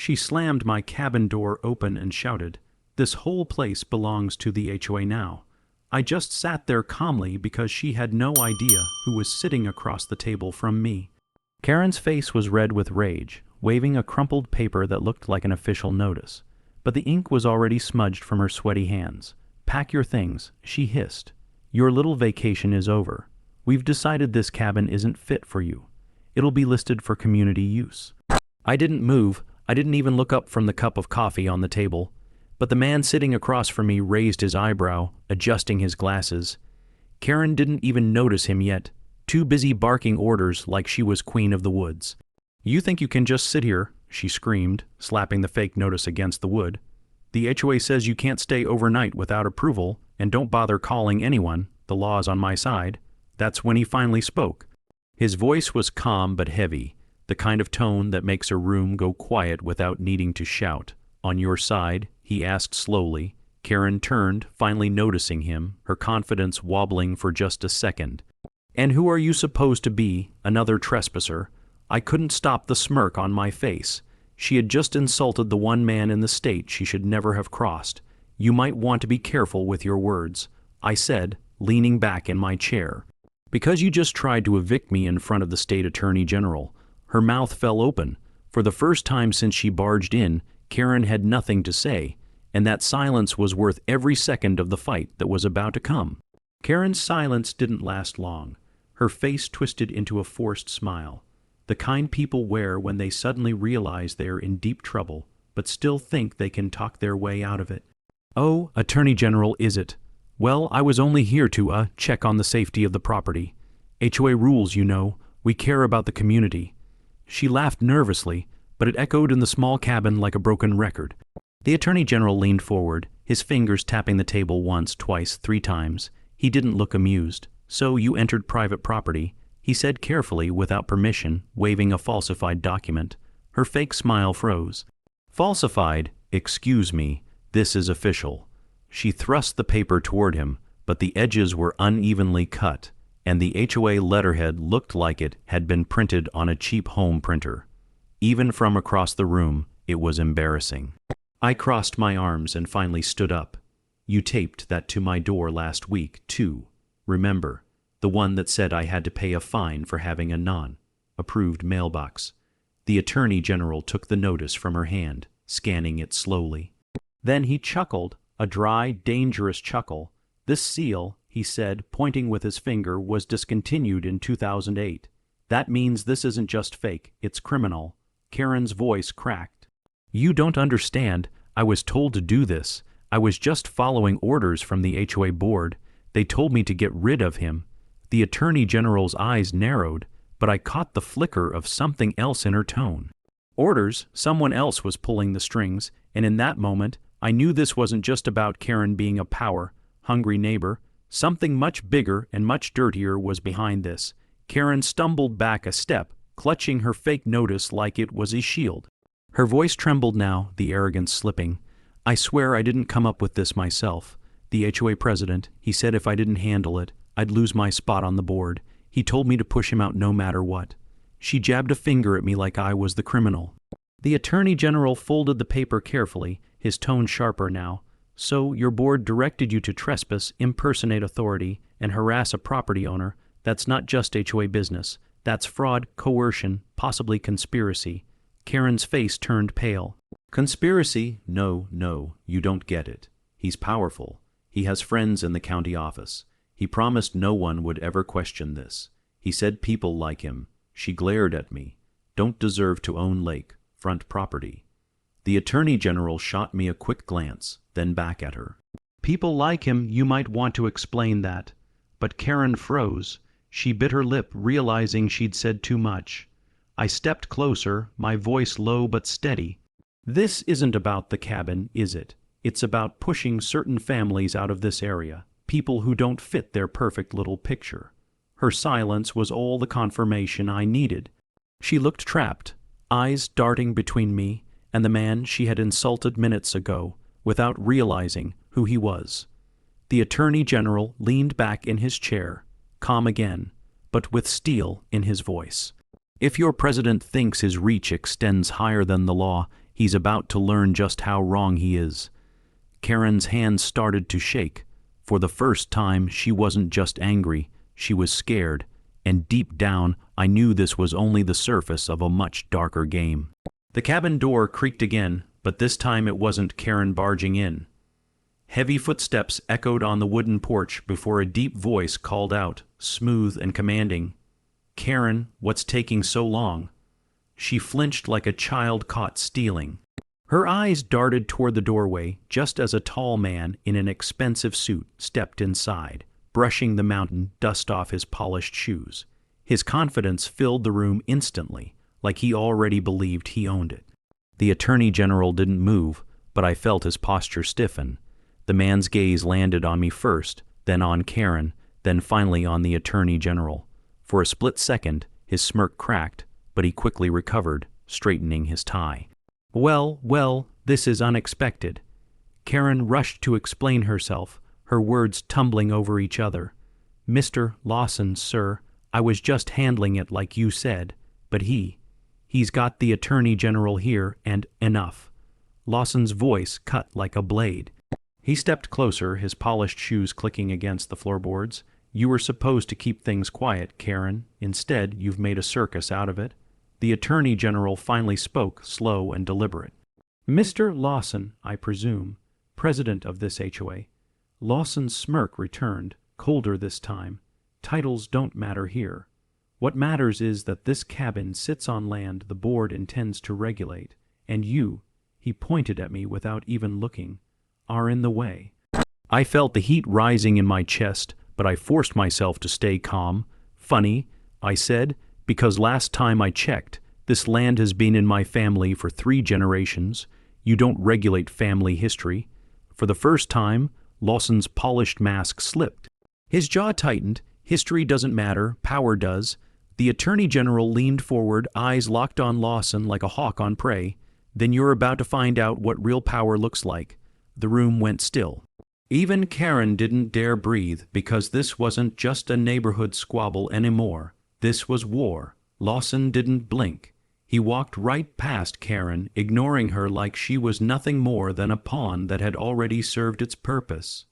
She slammed my cabin door open and shouted, "This whole place belongs to the HOA now." I just sat there calmly because she had no idea who was sitting across the table from me. Karen's face was red with rage, waving a crumpled paper that looked like an official notice. But the ink was already smudged from her sweaty hands. "Pack your things," she hissed. "Your little vacation is over. We've decided this cabin isn't fit for you. It'll be listed for community use." I didn't move. I didn't even look up from the cup of coffee on the table. But the man sitting across from me raised his eyebrow, adjusting his glasses. Karen didn't even notice him yet, too busy barking orders like she was queen of the woods. "You think you can just sit here?" she screamed, slapping the fake notice against the wood. "The HOA says you can't stay overnight without approval, and don't bother calling anyone. The law's on my side." That's when he finally spoke. His voice was calm but heavy, the kind of tone that makes a room go quiet without needing to shout. "On your side?" he asked slowly. Karen turned, finally noticing him, her confidence wobbling for just a second. "And who are you supposed to be? Another trespasser?" I couldn't stop the smirk on my face. She had just insulted the one man in the state she should never have crossed. "You might want to be careful with your words," I said, leaning back in my chair. "Because you just tried to evict me in front of the state attorney general." Her mouth fell open. For the first time since she barged in, Karen had nothing to say, and that silence was worth every second of the fight that was about to come. Karen's silence didn't last long. Her face twisted into a forced smile, the kind people wear when they suddenly realize they're in deep trouble, but still think they can talk their way out of it. "Oh, Attorney General, is it? Well, I was only here to, check on the safety of the property. HOA rules, you know. We care about the community." She laughed nervously, but it echoed in the small cabin like a broken record. The Attorney General leaned forward, his fingers tapping the table once, twice, 3 times. He didn't look amused. "So you entered private property," he said carefully, without permission, waving a falsified document. Her fake smile froze. "Falsified? Excuse me. This is official." She thrust the paper toward him, but the edges were unevenly cut, and the HOA letterhead looked like it had been printed on a cheap home printer. Even from across the room, it was embarrassing. I crossed my arms and finally stood up. "You taped that to my door last week, too. Remember, the one that said I had to pay a fine for having a non-approved mailbox." The Attorney General took the notice from her hand, scanning it slowly. Then he chuckled, a dry, dangerous chuckle. "This seal," he said, pointing with his finger, "was discontinued in 2008. That means this isn't just fake, it's criminal." Karen's voice cracked. "You don't understand. I was told to do this. I was just following orders from the HOA board. They told me to get rid of him." The Attorney General's eyes narrowed, but I caught the flicker of something else in her tone. Orders? Someone else was pulling the strings, and in that moment, I knew this wasn't just about Karen being a power-hungry neighbor. Something much bigger and much dirtier was behind this. Karen stumbled back a step, clutching her fake notice like it was a shield. Her voice trembled now, the arrogance slipping. "I swear I didn't come up with this myself. The HOA president, he said if I didn't handle it, I'd lose my spot on the board. He told me to push him out no matter what." She jabbed a finger at me like I was the criminal. The Attorney General folded the paper carefully, his tone sharper now. "So your board directed you to trespass, impersonate authority, and harass a property owner. That's not just HOA business. That's fraud, coercion, possibly conspiracy." Karen's face turned pale. "Conspiracy? No, you don't get it. He's powerful. He has friends in the county office. He promised no one would ever question this. He said people like him," she glared at me, "don't deserve to own lake-front property." The Attorney General shot me a quick glance, then back at her. "People like him, you might want to explain that." But Karen froze. She bit her lip, realizing she'd said too much. I stepped closer, my voice low but steady. "This isn't about the cabin, is it? It's about pushing certain families out of this area, people who don't fit their perfect little picture." Her silence was all the confirmation I needed. She looked trapped, eyes darting between me and the man she had insulted minutes ago, without realizing who he was. The Attorney General leaned back in his chair, calm again, but with steel in his voice. "If your president thinks his reach extends higher than the law, He's about to learn just how wrong he is. Karen's hands started to shake. For the first time, she wasn't just angry, she was scared, and deep down, I knew this was only the surface of a much darker game. The cabin door creaked again, but this time it wasn't Karen barging in. Heavy footsteps echoed on the wooden porch before a deep voice called out, smooth and commanding, "Karen, what's taking so long?" She flinched like a child caught stealing. Her eyes darted toward the doorway just as a tall man in an expensive suit stepped inside, brushing the mountain dust off his polished shoes. His confidence filled the room instantly, like he already believed he owned it. The Attorney General didn't move, but I felt his posture stiffen. The man's gaze landed on me first, then on Karen, then finally on the Attorney General. For a split second, his smirk cracked, but he quickly recovered, straightening his tie. Well, this is unexpected." Karen rushed to explain herself, her words tumbling over each other. "Mr. Lawson, sir, I was just handling it like you said, but he's got the Attorney General here and enough." Lawson's voice cut like a blade. He stepped closer, his polished shoes clicking against the floorboards. "You were supposed to keep things quiet, Karen. Instead, you've made a circus out of it." The Attorney General finally spoke, slow and deliberate. "Mr. Lawson, I presume, president of this HOA." Lawson's smirk returned, colder this time. "Titles don't matter here. What matters is that this cabin sits on land the board intends to regulate, and you," he pointed at me without even looking, "are in the way." I felt the heat rising in my chest, but I forced myself to stay calm. "Funny," I said, "because last time I checked, this land has been in my family for 3 generations. You don't regulate family history." For the first time, Lawson's polished mask slipped. His jaw tightened. "History doesn't matter, power does." The Attorney General leaned forward, eyes locked on Lawson like a hawk on prey. "Then you're about to find out what real power looks like." The room went still. Even Karen didn't dare breathe, because this wasn't just a neighborhood squabble anymore. This was war. Lawson didn't blink. He walked right past Karen, ignoring her like she was nothing more than a pawn that had already served its purpose.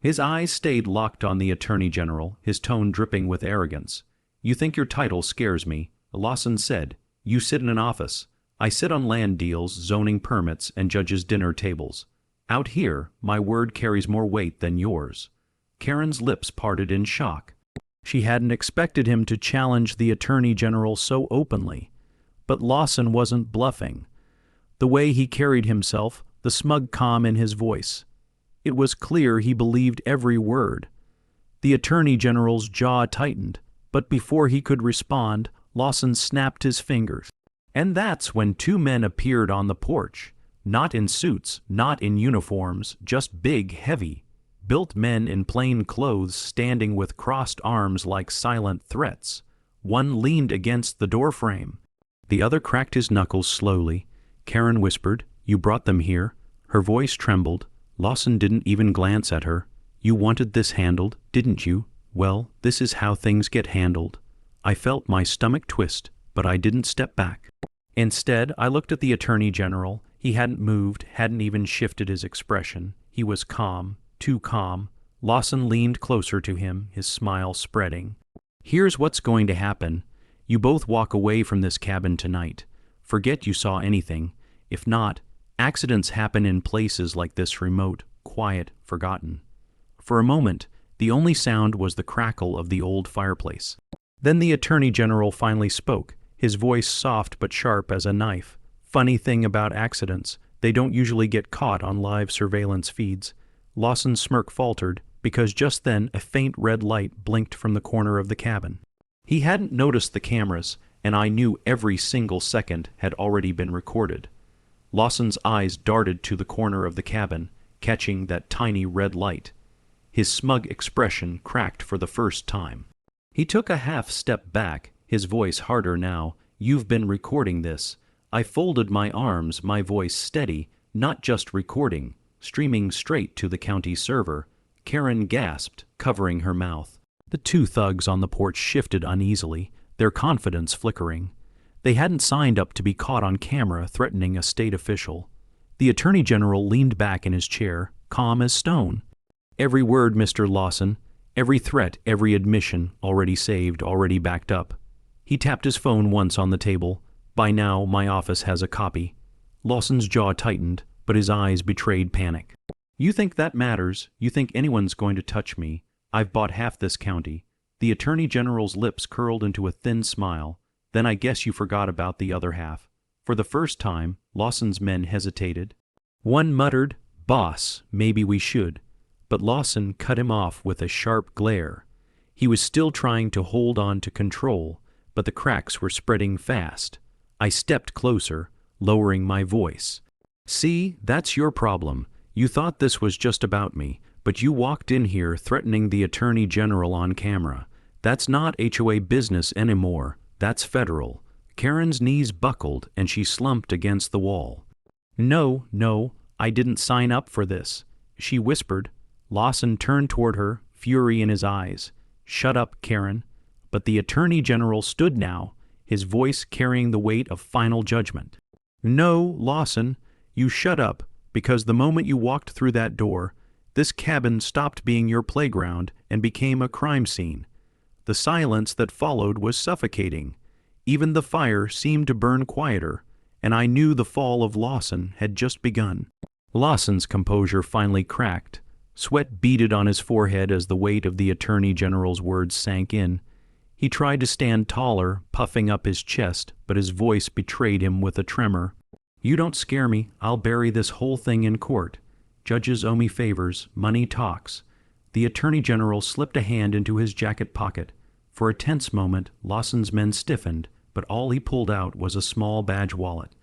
His eyes stayed locked on the Attorney General, his tone dripping with arrogance. "You think your title scares me," Lawson said. "You sit in an office. I sit on land deals, zoning permits, and judges' dinner tables. Out here, my word carries more weight than yours." Karen's lips parted in shock. She hadn't expected him to challenge the Attorney General so openly. But Lawson wasn't bluffing. The way he carried himself, the smug calm in his voice. It was clear he believed every word. The Attorney General's jaw tightened, but before he could respond, Lawson snapped his fingers. And that's when 2 men appeared on the porch. Not in suits, not in uniforms, just big, heavy, built men in plain clothes standing with crossed arms like silent threats. One leaned against the doorframe. The other cracked his knuckles slowly. Karen whispered, "You brought them here." Her voice trembled. Lawson didn't even glance at her. "You wanted this handled, didn't you? Well, this is how things get handled." I felt my stomach twist, but I didn't step back. Instead, I looked at the Attorney General. He hadn't moved, hadn't even shifted his expression. He was calm, too calm. Lawson leaned closer to him, his smile spreading. "Here's what's going to happen. You both walk away from this cabin tonight. Forget you saw anything. If not, accidents happen in places like this, remote, quiet, forgotten." For a moment, the only sound was the crackle of the old fireplace. Then the Attorney General finally spoke, his voice soft but sharp as a knife. "Funny thing about accidents, they don't usually get caught on live surveillance feeds." Lawson's smirk faltered, because just then a faint red light blinked from the corner of the cabin. He hadn't noticed the cameras, and I knew every single second had already been recorded. Lawson's eyes darted to the corner of the cabin, catching that tiny red light. His smug expression cracked for the first time. He took a half step back, his voice harder now. "You've been recording this." I folded my arms, my voice steady, not just recording, streaming straight to the county server. Karen gasped, covering her mouth. The 2 thugs on the porch shifted uneasily, their confidence flickering. They hadn't signed up to be caught on camera threatening a state official. The Attorney General leaned back in his chair, calm as stone. Every word, Mr. Lawson. Every threat, every admission, already saved, already backed up. He tapped his phone once on the table. By now, my office has a copy. Lawson's jaw tightened, but his eyes betrayed panic. You think that matters? You think anyone's going to touch me? I've bought half this county. The Attorney General's lips curled into a thin smile. Then I guess you forgot about the other half. For the first time, Lawson's men hesitated. One muttered, "Boss, maybe we should." But Lawson cut him off with a sharp glare. He was still trying to hold on to control, but the cracks were spreading fast. I stepped closer, lowering my voice. See, that's your problem. You thought this was just about me, but you walked in here threatening the Attorney General on camera. That's not HOA business anymore. That's federal. Karen's knees buckled and she slumped against the wall. No, I didn't sign up for this, she whispered. Lawson turned toward her, fury in his eyes. Shut up, Karen. But the Attorney General stood now, his voice carrying the weight of final judgment. No, Lawson, you shut up, because the moment you walked through that door, this cabin stopped being your playground and became a crime scene. The silence that followed was suffocating. Even the fire seemed to burn quieter, and I knew the fall of Lawson had just begun. Lawson's composure finally cracked. Sweat beaded on his forehead as the weight of the Attorney General's words sank in. He tried to stand taller, puffing up his chest, but his voice betrayed him with a tremor. You don't scare me. I'll bury this whole thing in court. Judges owe me favors. Money talks. The Attorney General slipped a hand into his jacket pocket. For a tense moment, Lawson's men stiffened, but all he pulled out was a small badge wallet.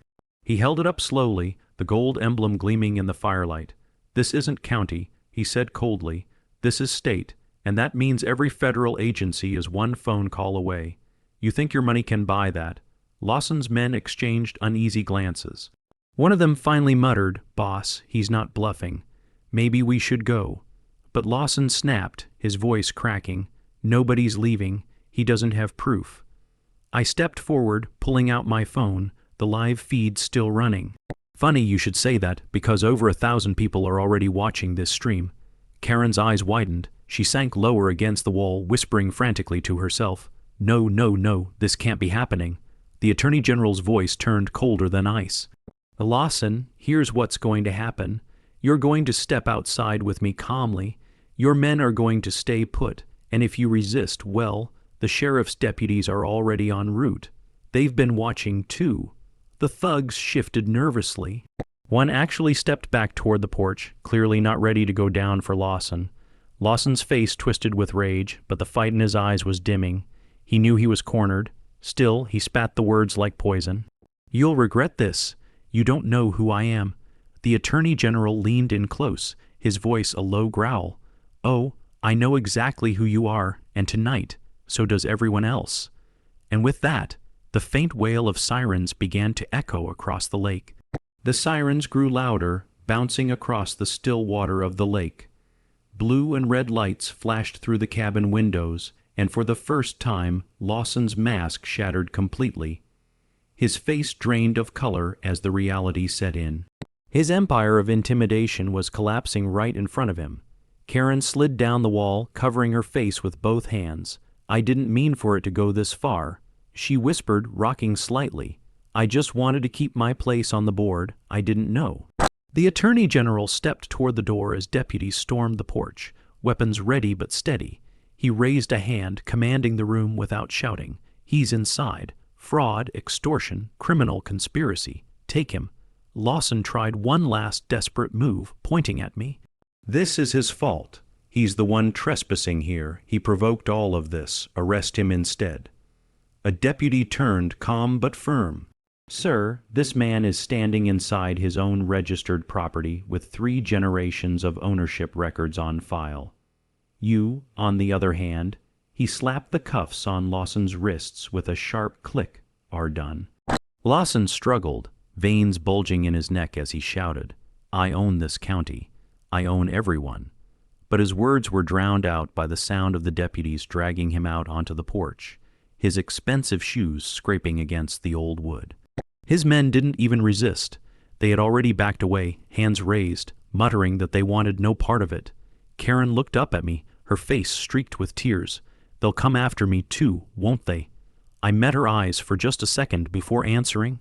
He held it up slowly, the gold emblem gleaming in the firelight. This isn't county, he said coldly. This is state, and that means every federal agency is one phone call away. You think your money can buy that? Lawson's men exchanged uneasy glances. One of them finally muttered, "Boss, he's not bluffing. Maybe we should go." But Lawson snapped, his voice cracking. Nobody's leaving. He doesn't have proof. I stepped forward, pulling out my phone, the live feed still running. Funny you should say that, because over 1,000 people are already watching this stream. Karen's eyes widened. She sank lower against the wall, whispering frantically to herself. No, this can't be happening. The Attorney General's voice turned colder than ice. Lawson, here's what's going to happen. You're going to step outside with me calmly. Your men are going to stay put, and if you resist, well, the sheriff's deputies are already en route. They've been watching too. The thugs shifted nervously. One actually stepped back toward the porch, clearly not ready to go down for Lawson. Lawson's face twisted with rage, but the fight in his eyes was dimming. He knew he was cornered. Still, he spat the words like poison. You'll regret this. You don't know who I am. The Attorney General leaned in close, his voice a low growl. Oh, I know exactly who you are, and tonight, so does everyone else. And with that, the faint wail of sirens began to echo across the lake. The sirens grew louder, bouncing across the still water of the lake. Blue and red lights flashed through the cabin windows, and for the first time, Lawson's mask shattered completely. His face drained of color as the reality set in. His empire of intimidation was collapsing right in front of him. Karen slid down the wall, covering her face with both hands. I didn't mean for it to go this far, she whispered, rocking slightly. I just wanted to keep my place on the board. I didn't know. The Attorney General stepped toward the door as deputies stormed the porch, weapons ready but steady. He raised a hand, commanding the room without shouting. He's inside. Fraud, extortion, criminal conspiracy. Take him. Lawson tried one last desperate move, pointing at me. This is his fault. He's the one trespassing here. He provoked all of this. Arrest him instead. A deputy turned, calm but firm. Sir, this man is standing inside his own registered property with 3 generations of ownership records on file. You, on the other hand, he slapped the cuffs on Lawson's wrists with a sharp click, are done. Lawson struggled, veins bulging in his neck as he shouted, I own this county. I own everyone. But his words were drowned out by the sound of the deputies dragging him out onto the porch. his expensive shoes scraping against the old wood. His men didn't even resist. They had already backed away, hands raised, muttering that they wanted no part of it. Karen looked up at me, her face streaked with tears. They'll come after me too, won't they? I met her eyes for just a second before answering.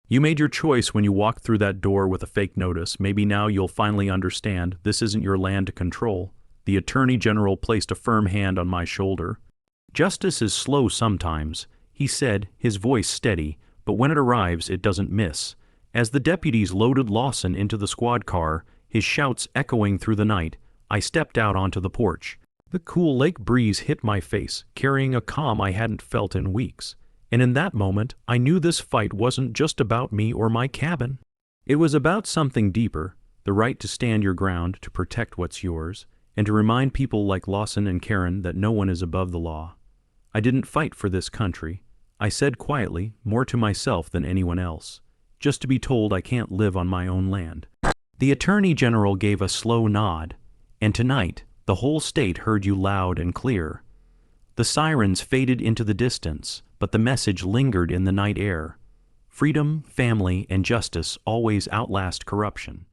You made your choice when you walked through that door with a fake notice. Maybe now you'll finally understand this isn't your land to control. The Attorney General placed a firm hand on my shoulder. Justice is slow sometimes, he said, his voice steady, but when it arrives, it doesn't miss. As the deputies loaded Lawson into the squad car, his shouts echoing through the night, I stepped out onto the porch. The cool lake breeze hit my face, carrying a calm I hadn't felt in weeks. And in that moment, I knew this fight wasn't just about me or my cabin. It was about something deeper, the right to stand your ground, to protect what's yours, and to remind people like Lawson and Karen that no one is above the law. I didn't fight for this country. I said quietly, more to myself than anyone else, just to be told I can't live on my own land. The Attorney General gave a slow nod, and tonight, the whole state heard you loud and clear. The sirens faded into the distance, but the message lingered in the night air. Freedom, family, and justice always outlast corruption.